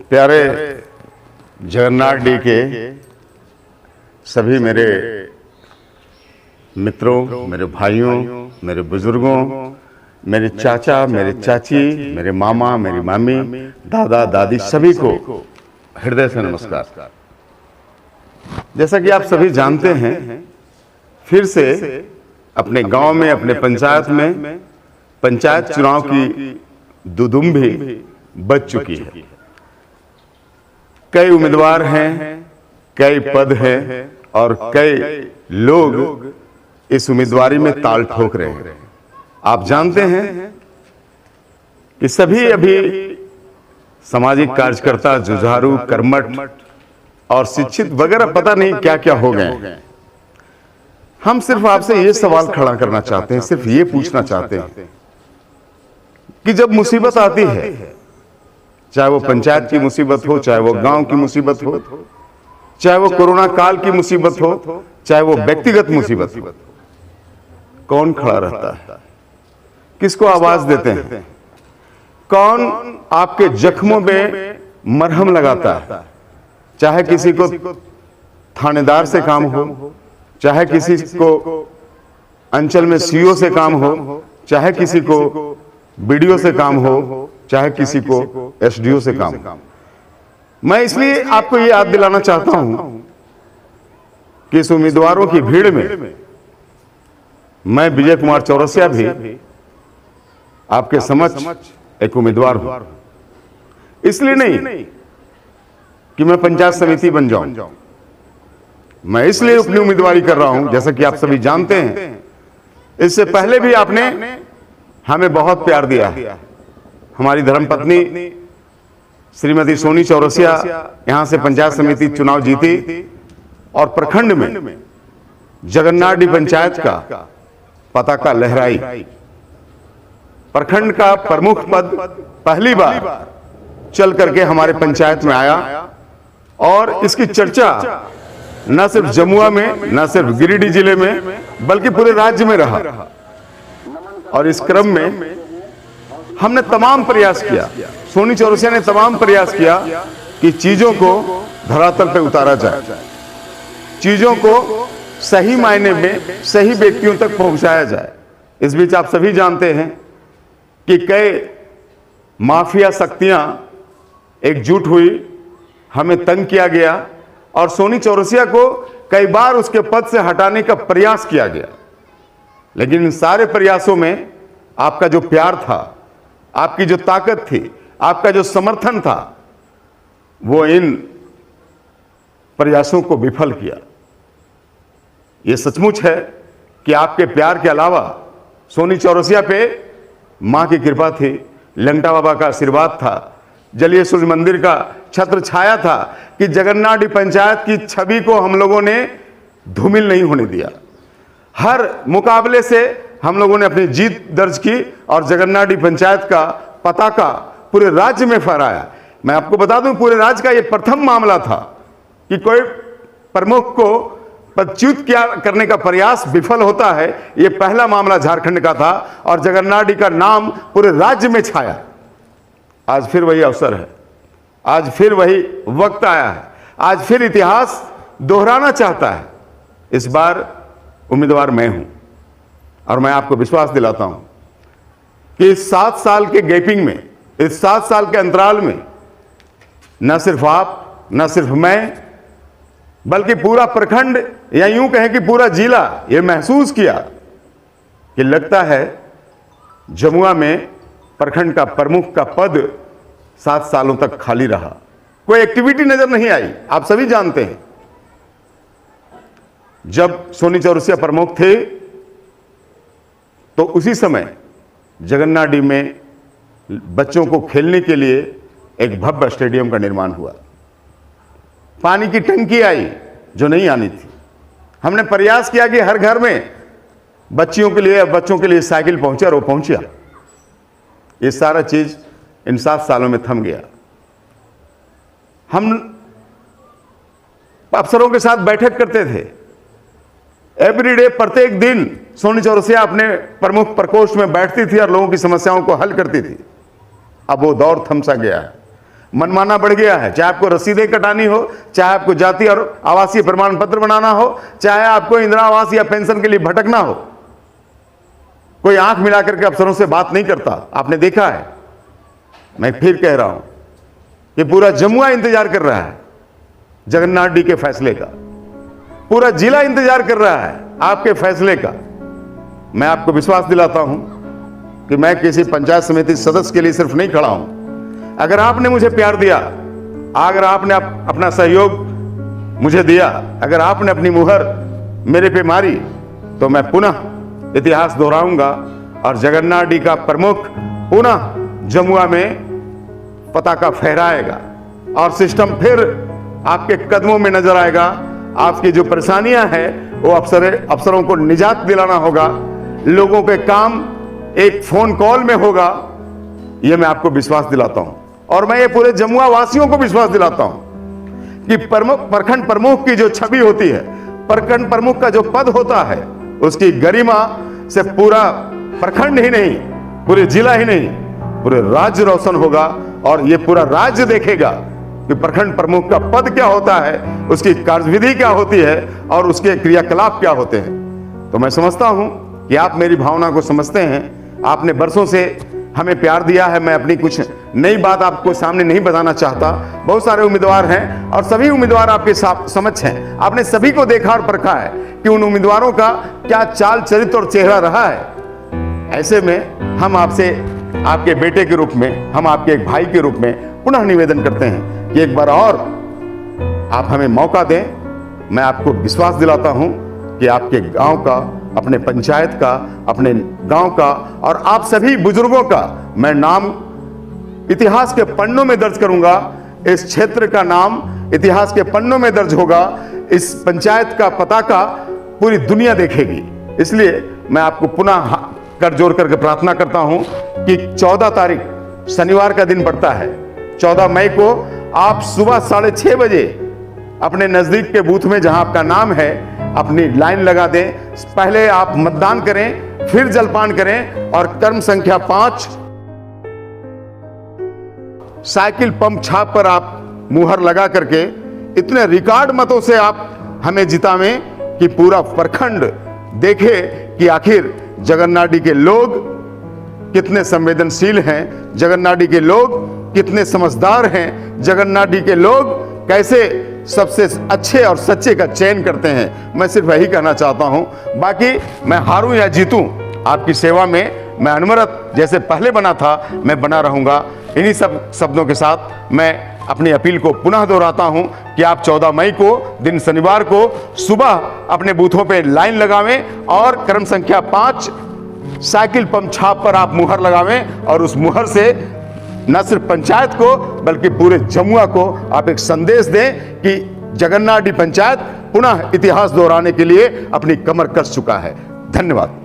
प्यारे जगन्नाथ डी के सभी मेरे मित्रों, मेरे भाइयों, मेरे बुजुर्गों, मेरे चाचा, मेरे चाची, मेरे मामा, मेरी मामी, दादा, दादी, सभी को हृदय से नमस्कार। जैसा कि आप सभी जानते हैं, फिर से अपने गांव में, अपने पंचायत में पंचायत चुनाव की दुधुम भी बज चुकी है। कई उम्मीदवार हैं, कई पद हैं और कई लोग इस उम्मीदवारी में ताल ठोक रहे हैं। आप जानते हैं कि सभी अभी सामाजिक कार्यकर्ता, जुझारू, कर्मठ और शिक्षित वगैरह पता नहीं क्या क्या हो गए। हम सिर्फ आपसे ये सवाल खड़ा करना चाहते हैं, सिर्फ ये पूछना चाहते हैं कि जब मुसीबत आती है, चाहे वो पंचायत की मुसीबत हो, चाहे वो गांव की मुसीबत हो, चाहे वो कोरोना काल की मुसीबत हो, चाहे वो व्यक्तिगत मुसीबत हो, कौन खड़ा रहता है? किसको आवाज देते हैं? कौन आपके जख्मों में मरहम लगाता है? चाहे किसी को थानेदार से काम हो, चाहे किसी को अंचल में सीओ से काम हो, चाहे किसी को बीडीओ से काम हो, चाहे किसी को एसडीओ से काम हो। मैं इसलिए आपको ये याद दिलाना चाहता हूं कि इस उम्मीदवारों की भीड़ में मैं विजय कुमार चौरसिया भी आपके समक्ष एक उम्मीदवार हूं। इसलिए नहीं कि मैं पंचायत समिति बन जाऊं, मैं इसलिए अपनी उम्मीदवारी कर रहा हूं। जैसा कि आप सभी जानते हैं, इससे पहले भी आपने हमें बहुत प्यार दिया है। हमारी धर्मपत्नी श्रीमती सोनी चौरसिया यहां से पंचायत समिति चुनाव जीती और प्रखंड में जगन्नाथ डी पंचायत का पताका लहराई। प्रखंड का प्रमुख पद पहली बार चल करके हमारे पंचायत में आया और इसकी चर्चा न सिर्फ जमुआ में, न सिर्फ गिरिडीह जिले में, बल्कि पूरे राज्य में रहा। और इस क्रम में हमने तमाम प्रयास किया, सोनी चौरसिया ने तमाम प्रयास किया कि चीजों को धरातल पे उतारा जाए, चीजों को सही मायने में सही व्यक्तियों तक पहुंचाया जाए। इस बीच आप सभी जानते हैं कि कई माफिया शक्तियां एकजुट हुई, हमें तंग किया गया और सोनी चौरसिया को कई बार उसके पद से हटाने का प्रयास किया गया। लेकिन इन सारे प्रयासों में आपका जो प्यार था, आपकी जो ताकत थी, आपका जो समर्थन था, वो इन प्रयासों को विफल किया। यह सचमुच है कि आपके प्यार के अलावा सोनी चौरसिया पे मां की कृपा थी, लंगटा बाबा का आशीर्वाद था, जलीय सूर्य मंदिर का छत्र छाया था कि जगन्नाथ डी पंचायत की छवि को हम लोगों ने धूमिल नहीं होने दिया। हर मुकाबले से हम लोगों ने अपनी जीत दर्ज की और जगन्नाथ डी पंचायत का पताका पूरे राज्य में फहराया। मैं आपको बता दूं, पूरे राज्य का यह प्रथम मामला था कि कोई प्रमुख को पदच्युत करने का प्रयास विफल होता है। यह पहला मामला झारखंड का था और जगन्नाथ डी का नाम पूरे राज्य में छाया। आज फिर वही अवसर है, आज फिर वही वक्त आया है, आज फिर इतिहास दोहराना चाहता है। इस बार उम्मीदवार मैं हूं और मैं आपको विश्वास दिलाता हूं कि इस 7 साल के गैपिंग में, इस 7 साल के अंतराल में न सिर्फ आप, न सिर्फ मैं, बल्कि पूरा प्रखंड या यूं कहें कि पूरा जिला यह महसूस किया कि लगता है जमुआ में प्रखंड का प्रमुख का पद 7 सालों तक खाली रहा, कोई एक्टिविटी नजर नहीं आई। आप सभी जानते हैं, जब सोनी चौरसिया प्रमुख थे तो उसी समय जगन्नाथ डी में बच्चों को खेलने के लिए एक भव्य स्टेडियम का निर्माण हुआ। पानी की टंकी आई जो नहीं आनी थी। हमने प्रयास किया कि हर घर में बच्चों के लिए साइकिल पहुंचे और वो पहुंचा। ये सारा चीज इन 7 सालों में थम गया। हम अफसरों के साथ बैठक करते थे, एवरीडे, प्रत्येक दिन सोनी चौरसिया अपने प्रमुख प्रकोष्ठ में बैठती थी और लोगों की समस्याओं को हल करती थी। अब वो दौर थम सा गया है। मनमाना बढ़ गया है। चाहे आपको रसीदें कटानी हो, चाहे आपको जाति और आवासीय प्रमाण पत्र बनाना हो, चाहे आपको इंदिरा आवास या पेंशन के लिए भटकना हो, कोई आंख मिलाकर के अफसरों से बात नहीं करता। आपने देखा है। मैं फिर कह रहा हूं कि पूरा जमुआ इंतजार कर रहा है जगन्नाथ डी के फैसले का, पूरा जिला इंतजार कर रहा है आपके फैसले का। मैं आपको विश्वास दिलाता हूं कि मैं किसी पंचायत समिति सदस्य के लिए सिर्फ नहीं खड़ा हूं। अगर आपने मुझे प्यार दिया, अगर आपने अपना सहयोग मुझे दिया, अगर आपने अपनी मुहर मेरे पे मारी, तो मैं पुनः इतिहास दोहराऊंगा और जगन्नाथ डी का प्रमुख पुनः जमुआ में पताका फहराएगा और सिस्टम फिर आपके कदमों में नजर आएगा। आपकी जो परेशानियां हैं वो अफसरों को निजात दिलाना होगा, लोगों के काम एक फोन कॉल में होगा। यह मैं आपको विश्वास दिलाता हूं और मैं ये पूरे जमुआ वासियों को विश्वास दिलाता हूं कि प्रखंड प्रमुख की जो छवि होती है, प्रखंड प्रमुख का जो पद होता है, उसकी गरिमा से पूरा प्रखंड ही नहीं, पूरे जिला ही नहीं, पूरे राज्य रोशन होगा। और ये पूरा राज्य देखेगा कि प्रखंड प्रमुख का पद क्या होता है, उसकी कार्यविधि क्या होती है और उसके क्रियाकलाप क्या होते हैं। तो मैं समझता हूं कि आप मेरी भावना को समझते हैं। आपने बरसों से हमें प्यार दिया है। मैं अपनी कुछ नई बात आपको सामने नहीं बताना चाहता। बहुत सारे उम्मीदवार हैं और सभी उम्मीदवार आपके समक्ष हैं। आपने सभी को देखा और परखा है कि उन उम्मीदवारों का क्या चाल चरित्र और चेहरा रहा है। ऐसे में हम आपसे, आपके बेटे के रूप में, हम आपके एक भाई के रूप में पुनः निवेदन करते हैं कि एक बार और आप हमें मौका दें। मैं आपको विश्वास दिलाता हूं कि आपके गांव का, अपने पंचायत का, अपने गांव का और आप सभी बुजुर्गों का मैं नाम इतिहास के पन्नों में दर्ज करूंगा। इस क्षेत्र का नाम इतिहास के पन्नों में दर्ज होगा। इस पंचायत का पताका पूरी दुनिया देखेगी। इसलिए मैं आपको पुनः कर जोड़ करके प्रार्थना करता हूं कि 14 तारीख शनिवार का दिन पड़ता है। 14 मई को आप सुबह 6:30 बजे अपने नजदीक के बूथ में जहां आपका नाम है अपनी लाइन लगा दें। पहले आप मतदान करें, फिर जलपान करें और क्रम संख्या 5 साइकिल पंप छाप पर आप मुहर लगा करके इतने रिकॉर्ड मतों से आप हमें जितावें कि पूरा प्रखंड देखे कि आखिर जगन्नाथ डी के लोग कितने संवेदनशील हैं, जगन्नाथ डी के लोग कितने समझदार हैं, जगन्नाथ डी के लोग कैसे सबसे अच्छे और सच्चे का चयन करते हैं। मैं सिर्फ यही कहना चाहता हूं। बाकी मैं हारूं या जीतूं, आपकी सेवा में मैं अनवरत जैसे पहले बना था मैं बना रहूंगा। इन्हीं सब शब्दों के साथ मैं अपनी अपील को पुनः दोहराता हूं कि आप 14 मई को दिन शनिवार को सुबह अपने बूथों पे लाइन लगावें और क्रम संख्या 5 साइकिल पंप छाप पर आप मुहर लगावें और उस मुहर से न सिर्फ पंचायत को बल्कि पूरे जमुआ को आप एक संदेश दें कि जगन्नाथ डी पंचायत पुनः इतिहास दोहराने के लिए अपनी कमर कस चुका है। धन्यवाद।